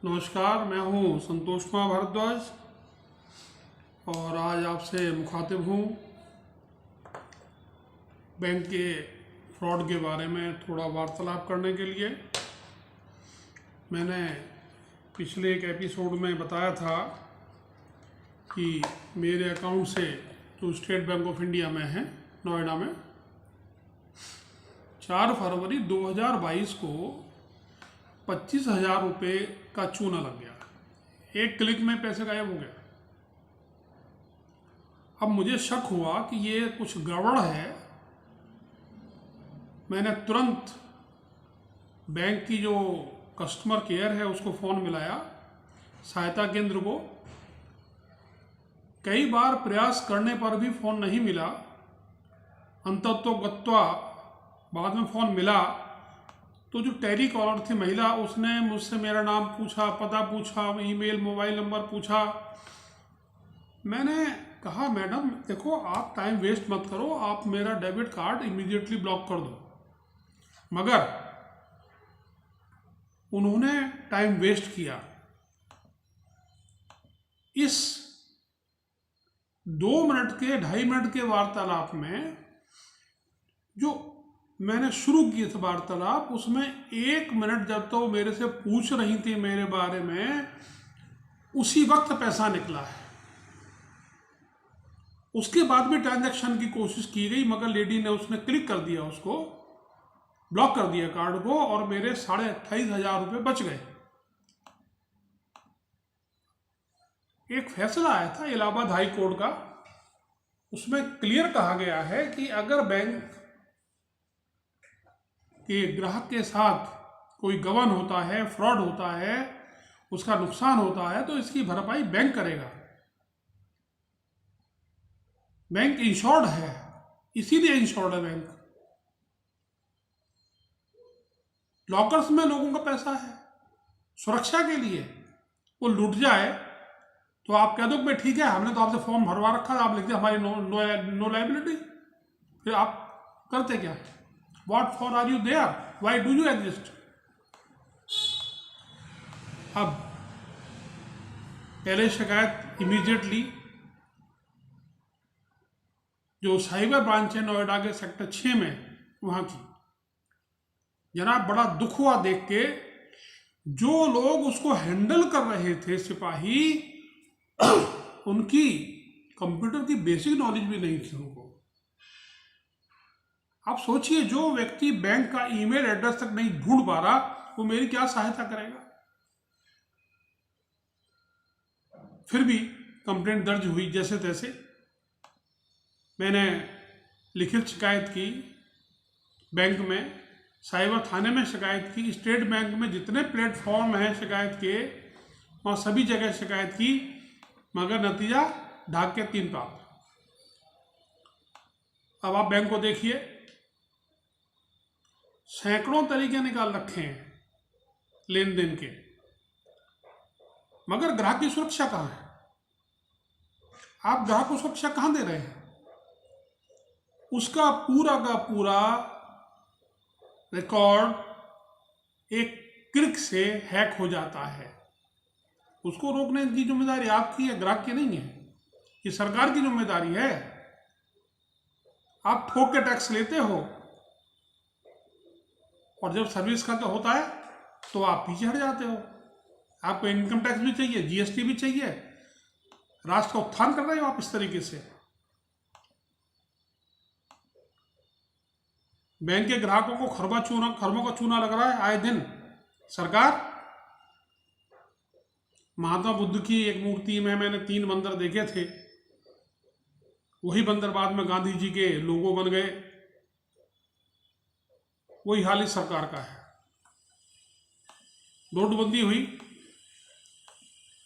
नमस्कार, मैं हूं संतोष कुमार भारद्वाज और आज आपसे मुखातिब हूं बैंक के फ्रॉड के बारे में थोड़ा वार्तालाप करने के लिए। मैंने पिछले एक एपिसोड में बताया था कि मेरे अकाउंट से जो स्टेट बैंक ऑफ इंडिया में है नोएडा में 4 फरवरी 2022 को 25,000 रुपये का चूना लग गया। एक क्लिक में पैसे गायब हो गया। अब मुझे शक हुआ कि ये कुछ गड़बड़ है। मैंने तुरंत बैंक की जो कस्टमर केयर है उसको फ़ोन मिलाया, सहायता केंद्र को। कई बार प्रयास करने पर भी फ़ोन नहीं मिला। अंततोगत्वा बाद में फ़ोन मिला तो जो टेली कॉलर थी महिला, उसने मुझसे मेरा नाम पूछा, पता पूछा, ईमेल, मोबाइल नंबर पूछा। मैंने कहा, मैडम देखो, आप टाइम वेस्ट मत करो, आप मेरा डेबिट कार्ड इमीडिएटली ब्लॉक कर दो। मगर उन्होंने टाइम वेस्ट किया। इस 2 मिनट के 2.5 मिनट के वार्तालाप में जो मैंने शुरू किए थे वार्तालाप, उसमें 1 मिनट जब तो मेरे से पूछ रही थी मेरे बारे में, उसी वक्त पैसा निकला है। उसके बाद भी ट्रांजैक्शन की कोशिश की गई, मगर लेडी ने उसने क्लिक कर दिया, उसको ब्लॉक कर दिया कार्ड को, और मेरे 28,500 रुपये बच गए। एक फैसला आया था इलाहाबाद हाई कोर्ट का, उसमें क्लियर कहा गया है कि अगर बैंक कि ग्राहक के साथ कोई गबन होता है, फ्रॉड होता है, उसका नुकसान होता है, तो इसकी भरपाई बैंक करेगा। बैंक इंश्योर्ड है, इसीलिए इंश्योर्ड है बैंक। लॉकर्स में लोगों का पैसा है सुरक्षा के लिए। वो लूट जाए तो आप कह दो कि ठीक है, हमने तो आपसे फॉर्म भरवा रखा था, आप लिखते हमारी नो लायबिलिटी। फिर आप करते क्या? What for are you there? Why do you exist? अब पहले शिकायत इमीडिएटली जो साइबर ब्रांच है नोएडा के सेक्टर 6 में, वहाँ की। जनाब, बड़ा दुख हुआ देख के, जो लोग उसको हैंडल कर रहे थे सिपाही, उनकी कंप्यूटर की बेसिक नॉलेज भी नहीं थी उनको। आप सोचिए, जो व्यक्ति बैंक का ईमेल एड्रेस तक नहीं ढूंढ पा रहा, वो मेरी क्या सहायता करेगा? फिर भी कंप्लेंट दर्ज हुई जैसे तैसे। मैंने लिखित शिकायत की बैंक में, साइबर थाने में शिकायत की, स्टेट बैंक में जितने प्लेटफॉर्म हैं शिकायत के, वहाँ सभी जगह शिकायत की, मगर नतीजा ढाक के 3 पाप। अब आप बैंक को देखिए, सैकड़ों तरीके निकाल रखे हैं लेन देन के, मगर ग्राहक की सुरक्षा कहाँ है? आप ग्राहक को सुरक्षा कहाँ दे रहे हैं? उसका पूरा का पूरा रिकॉर्ड एक क्लिक से हैक हो जाता है। उसको रोकने की जिम्मेदारी आपकी है, ग्राहक की नहीं है। ये सरकार की जिम्मेदारी है। आप ठोक के टैक्स लेते हो, और जब सर्विस का तो होता है तो आप पीछे हट जाते हो। आपको इनकम टैक्स भी चाहिए, जीएसटी भी चाहिए, राष्ट्र का उत्थान कर रहे हो आप इस तरीके से। बैंक के ग्राहकों को खरबों का चूना लग रहा है आए दिन। सरकार, महात्मा बुद्ध की एक मूर्ति में मैंने 3 बंदर देखे थे, वही बंदर बाद में गांधी जी के लोगो बन गए। वही हाल इस सरकार का है। नोटबंदी हुई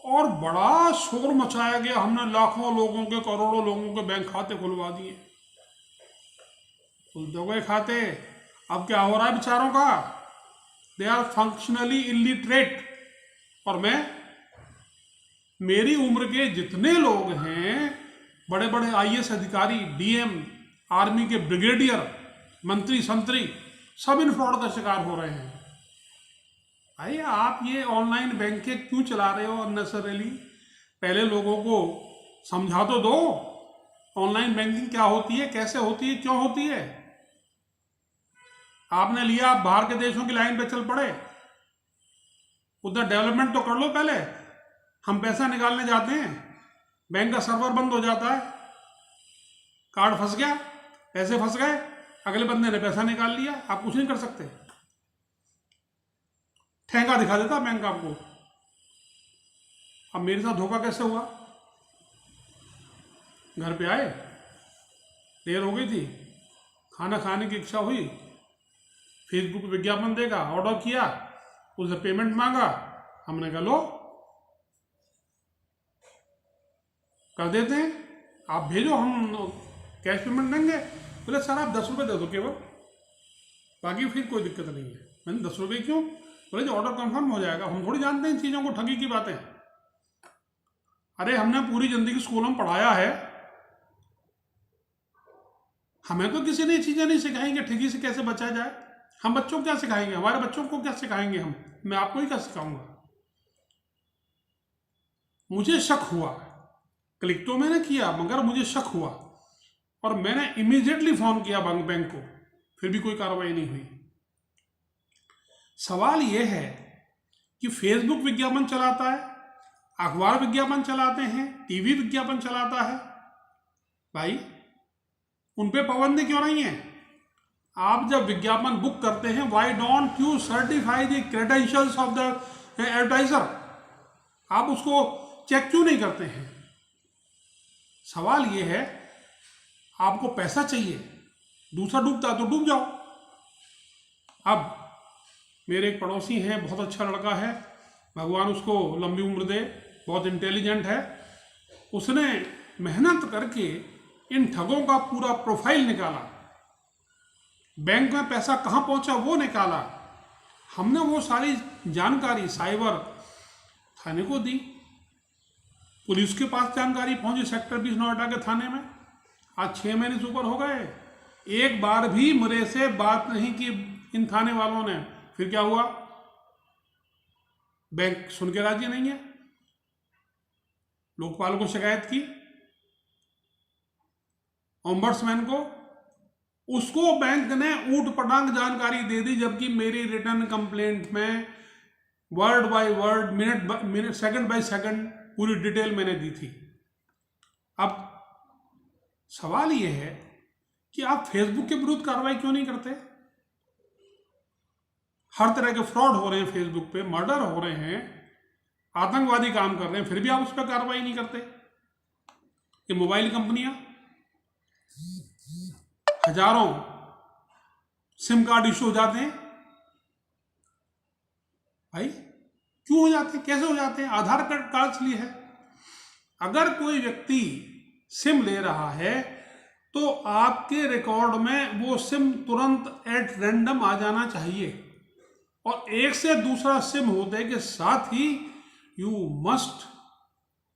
और बड़ा शोर मचाया गया, हमने लाखों लोगों के, करोड़ों लोगों के बैंक खाते खुलवा दिए। खुल तो गए खाते, अब क्या हो रहा है बेचारों का? They are functionally illiterate. और मेरी उम्र के जितने लोग हैं, बड़े बड़े आईएएस अधिकारी, डीएम, आर्मी के ब्रिगेडियर, मंत्री संतरी, सब इन फ्रॉड का शिकार हो रहे हैं। भाई आप ये ऑनलाइन बैंकिंग क्यों चला रहे हो अननेसेसरीली? पहले लोगों को समझा तो दो ऑनलाइन बैंकिंग क्या होती है, कैसे होती है, क्यों होती है। आपने लिया, आप बाहर के देशों की लाइन पे चल पड़े, उधर डेवलपमेंट तो कर लो पहले। हम पैसा निकालने जाते हैं, बैंक का सर्वर बंद हो जाता है, कार्ड फंस गया, पैसे फंस गए, अगले बंदे ने पैसा निकाल लिया, आप कुछ नहीं कर सकते। ठेंगा दिखा देता बैंक आपको। अब मेरे साथ धोखा कैसे हुआ? घर पे आए, देर हो गई थी, खाना खाने की इच्छा हुई, फेसबुक पे विज्ञापन देखा, ऑर्डर किया, उसने पेमेंट मांगा, हमने कहा लो कर देते हैं, आप भेजो, हम कैश पेमेंट देंगे। बोले सर आप 10 रुपये दे दो केवल, बाकी फिर कोई दिक्कत नहीं है। मैंने 10 रुपये क्यों? बोले जो ऑर्डर कंफर्म हो जाएगा। हम थोड़ी जानते हैं इन चीज़ों को, ठगी की बातें। अरे हमने पूरी जिंदगी स्कूलों में पढ़ाया है, हमें तो किसी ने चीज़ें नहीं सिखाई कि ठगी से कैसे बचा जाए। हम बच्चों को क्या सिखाएंगे, हमारे बच्चों को क्या सिखाएंगे हम? मैं आपको ही क्या सिखाऊंगा? मुझे शक हुआ, क्लिक तो मैंने किया मगर मुझे शक हुआ और मैंने इमीडिएटली फोन किया बैंक को, फिर भी कोई कार्रवाई नहीं हुई। सवाल यह है कि फेसबुक विज्ञापन चलाता है, अखबार विज्ञापन चलाते हैं, टीवी विज्ञापन चलाता है, भाई उन पे पाबंदी क्यों नहीं है? आप जब विज्ञापन बुक करते हैं, why don't you certify the credentials of the advertiser? आप उसको चेक क्यों नहीं करते हैं? सवाल ये है, आपको पैसा चाहिए, दूसरा डूबता तो डूब जाओ। अब मेरे एक पड़ोसी हैं, बहुत अच्छा लड़का है, भगवान उसको लंबी उम्र दे, बहुत इंटेलिजेंट है। उसने मेहनत करके इन ठगों का पूरा प्रोफाइल निकाला, बैंक में पैसा कहाँ पहुंचा वो निकाला। हमने वो सारी जानकारी साइबर थाने को दी, पुलिस के पास जानकारी पहुंची सेक्टर 20 नोएडा के थाने में। आज 6 महीने से ऊपर हो गए, एक बार भी मेरे से बात नहीं की इन थाने वालों ने। फिर क्या हुआ? बैंक सुन के राजी नहीं है, लोकपाल को शिकायत की, ओम्बड्समैन को, उसको बैंक ने ऊट पटांग जानकारी दे दी, जबकि मेरी रिटर्न कंप्लेंट में word by word, minute second by second पूरी डिटेल मैंने दी थी। अब सवाल यह है कि आप फेसबुक के विरुद्ध कार्रवाई क्यों नहीं करते? हर तरह के फ्रॉड हो रहे हैं फेसबुक पे, मर्डर हो रहे हैं, आतंकवादी काम कर रहे हैं, फिर भी आप उस पर कार्रवाई नहीं करते। ये मोबाइल कंपनियां हजारों सिम कार्ड इशू हो जाते हैं, भाई क्यों हो जाते हैं, कैसे हो जाते हैं? आधार कार्ड के लिए है। अगर कोई व्यक्ति सिम ले रहा है तो आपके रिकॉर्ड में वो सिम तुरंत एट रैंडम आ जाना चाहिए, और एक से दूसरा सिम होने के साथ ही you must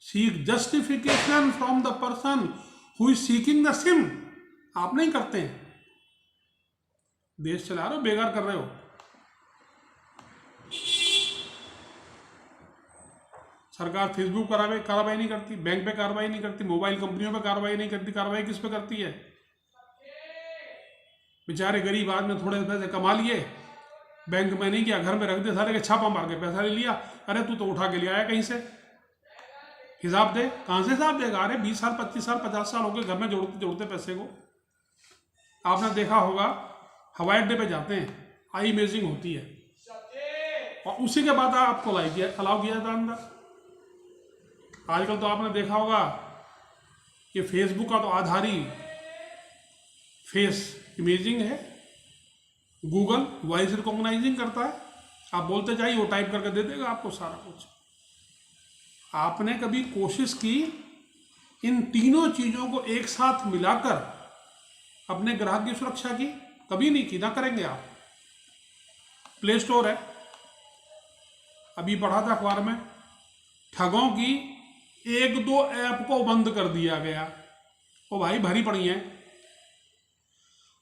seek justification from the person who is seeking the SIM. आप नहीं करते हैं, देश चला रहे हो, बेकार कर रहे हो। सरकार फेसबुक पर कार्रवाई नहीं करती, बैंक पे कार्रवाई नहीं करती, मोबाइल कंपनियों पे कार्रवाई नहीं करती। कार्रवाई किस पे करती है? बेचारे गरीब आदमी थोड़े पैसे कमा लिए, बैंक में नहीं किया, घर में रख दे, सारे के छापा मार के पैसा ले लिया। अरे तू तो उठा के ले आया कहीं से, हिसाब दे। कहां से हिसाब देगा? अरे 20 साल 25 साल 50 साल हो गए घर में जोड़ते जोड़ते पैसे को। आपने देखा होगा हवाई अड्डे पे जाते हैं, आई इमेजिंग होती है और उसी के बाद आपको अलाउ किया जाता है अंदर। आजकल तो आपने देखा होगा कि फेसबुक का तो आधार ही फेस इमेजिंग है, गूगल वॉइस रिकॉग्नाइजिंग करता है। आप बोलते जाइए, वो टाइप करके दे देगा आपको सारा कुछ। आपने कभी कोशिश की इन तीनों चीजों को एक साथ मिलाकर अपने ग्राहक की सुरक्षा की? कभी नहीं की, ना करेंगे आप। प्ले स्टोर है, अभी पढ़ा था अखबार में, ठगों की 1-2 ऐप को बंद कर दिया गया। ओ भाई भरी पड़ी है।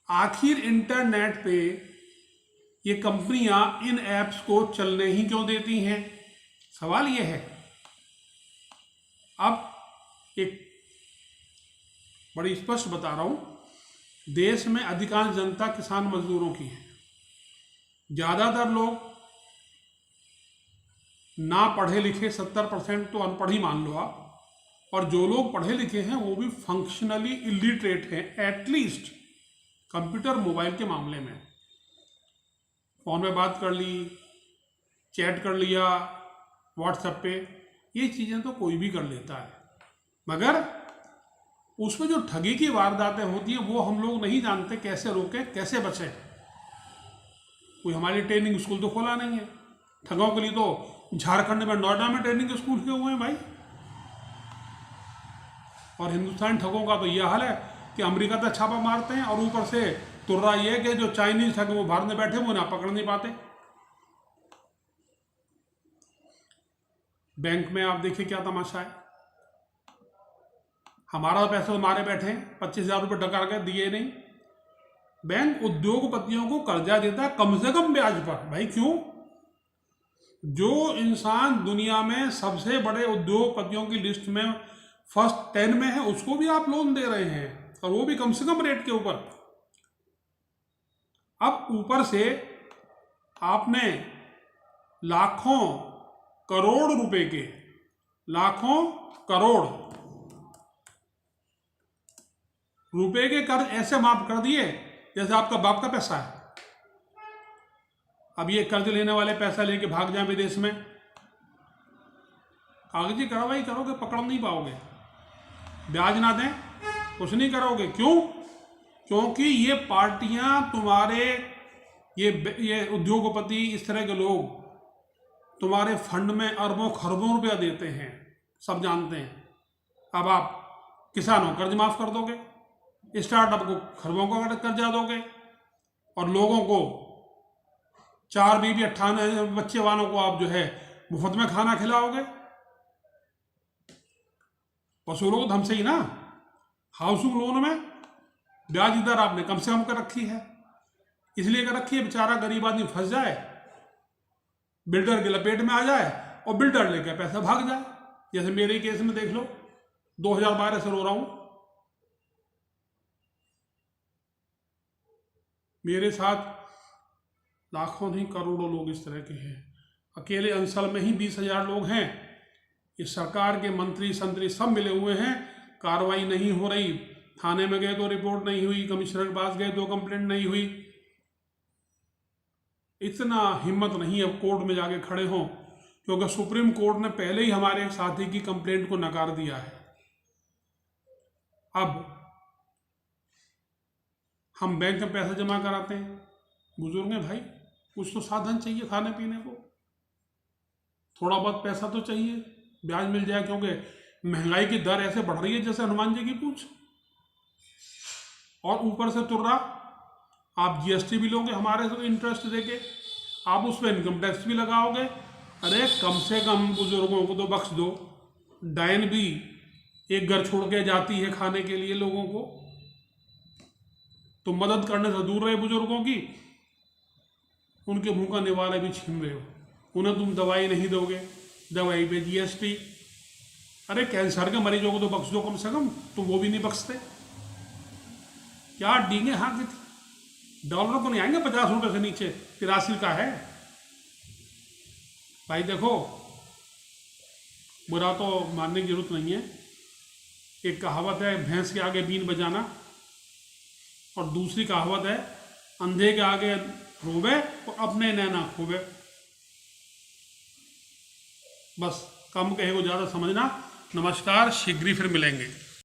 आखिर इंटरनेट पे ये कंपनियां इन ऐप्स को चलने ही क्यों देती हैं? सवाल ये है। अब एक बड़ी स्पष्ट बता रहा हूं, देश में अधिकांश जनता किसान मजदूरों की है। ज्यादातर लोग ना पढ़े लिखे, 70% तो अनपढ़ ही मान लो आप, और जो लोग पढ़े लिखे हैं वो भी फंक्शनली इलिटरेट हैं, एटलीस्ट कंप्यूटर मोबाइल के मामले में। फोन में बात कर ली, चैट कर लिया व्हाट्सएप पे, ये चीज़ें तो कोई भी कर लेता है, मगर उसमें जो ठगी की वारदातें होती हैं वो हम लोग नहीं जानते कैसे रोकें, कैसे बचें। कोई हमारी ट्रेनिंग स्कूल तो खोला नहीं है ठगों के लिए, तो झारखंड में नोएडा में ट्रेनिंग स्कूल के हुए हैं भाई। और हिंदुस्तान ठगों का तो यह हाल है कि अमेरिका तक छापा मारते हैं, और ऊपर से तुर्रा ये कि जो चाइनीज ठग वो भारत में बैठे वो ना पकड़ नहीं पाते। बैंक में आप देखिए क्या तमाशा है, हमारा पैसा तो मारे बैठे हैं, 25,000 रुपये डकार के दिए नहीं। बैंक उद्योगपतियों को कर्जा देता है कम से कम ब्याज पर। भाई क्यों? जो इंसान दुनिया में सबसे बड़े उद्योगपतियों की लिस्ट में फर्स्ट 10 में है, उसको भी आप लोन दे रहे हैं, और वो भी कम से कम रेट के ऊपर। अब ऊपर से आपने लाखों करोड़ रुपए के, लाखों करोड़ रुपए के कर्ज ऐसे माफ कर दिए जैसे आपका बाप का पैसा है। अब ये कर्ज लेने वाले पैसा लेके भाग जाए विदेश में, कागजी कार्रवाई करोगे, पकड़ नहीं पाओगे। ब्याज ना दें, कुछ नहीं करोगे। क्यों? क्योंकि ये पार्टियां तुम्हारे, ये उद्योगपति, इस तरह के लोग तुम्हारे फंड में अरबों खरबों रुपया देते हैं, सब जानते हैं। अब आप किसानों को कर्ज माफ कर दोगे, स्टार्टअप को खरबों का कर्जा दोगे, और लोगों को 4 बीबी 98 बच्चे वालों को आप जो है मुफ्त में खाना खिलाओगे। वसूलोगे हमसे ही ना। हाउसिंग लोन में ब्याज दर आपने कम से कम कर रखी है, इसलिए कर रखी है बेचारा गरीब आदमी फंस जाए, बिल्डर के लपेट में आ जाए, और बिल्डर लेकर पैसा भाग जाए। जैसे मेरे केस में देख लो, 2012 से रो रहा हूं। मेरे साथ लाखों नहीं करोड़ों लोग इस तरह के हैं। अकेले अंचल में ही 20,000 लोग हैं। इस सरकार के मंत्री संतरी सब मिले हुए हैं, कार्रवाई नहीं हो रही। थाने में गए तो रिपोर्ट नहीं हुई, कमिश्नर के पास गए तो कंप्लेंट नहीं हुई। इतना हिम्मत नहीं है कोर्ट में जाके खड़े हों, क्योंकि सुप्रीम कोर्ट ने पहले ही हमारे एक साथी की कंप्लेंट को नकार दिया है। अब हम बैंक में पैसा जमा कराते हैं, बुजुर्ग हैं भाई, कुछ तो साधन चाहिए खाने पीने को, थोड़ा बहुत पैसा तो चाहिए, ब्याज मिल जाए, क्योंकि महंगाई की दर ऐसे बढ़ रही है जैसे हनुमान जी की पूछ। और ऊपर से तुर्रा आप जीएसटी भी लोगे हमारे से इंटरेस्ट देके, आप उस पर इनकम टैक्स भी लगाओगे। अरे कम से कम बुजुर्गों को तो बख्श दो। डायन भी एक घर छोड़ के जाती है खाने के लिए लोगों को, तो मदद करने से दूर रहे बुजुर्गों की, उनके मुंह का निवाला भी छीन रहे हो। उन्हें तुम दवाई नहीं दोगे, दवाई पे जीएसटी। अरे कैंसर के मरीजों को तो बख्श दो कम से कम, तो वो भी नहीं बख्शते। क्या डींगे हाँक थी, डॉलर को नहीं आएंगे 50 रुपये से नीचे, 83 का है भाई। देखो, बुरा तो मानने की जरूरत नहीं है। एक कहावत है भैंस के आगे बीन बजाना, और दूसरी कहावत है अंधे के आगे रोवे और अपने नैना खोवे। बस कम कहे को ज़्यादा समझना। नमस्कार, शीघ्र ही फिर मिलेंगे।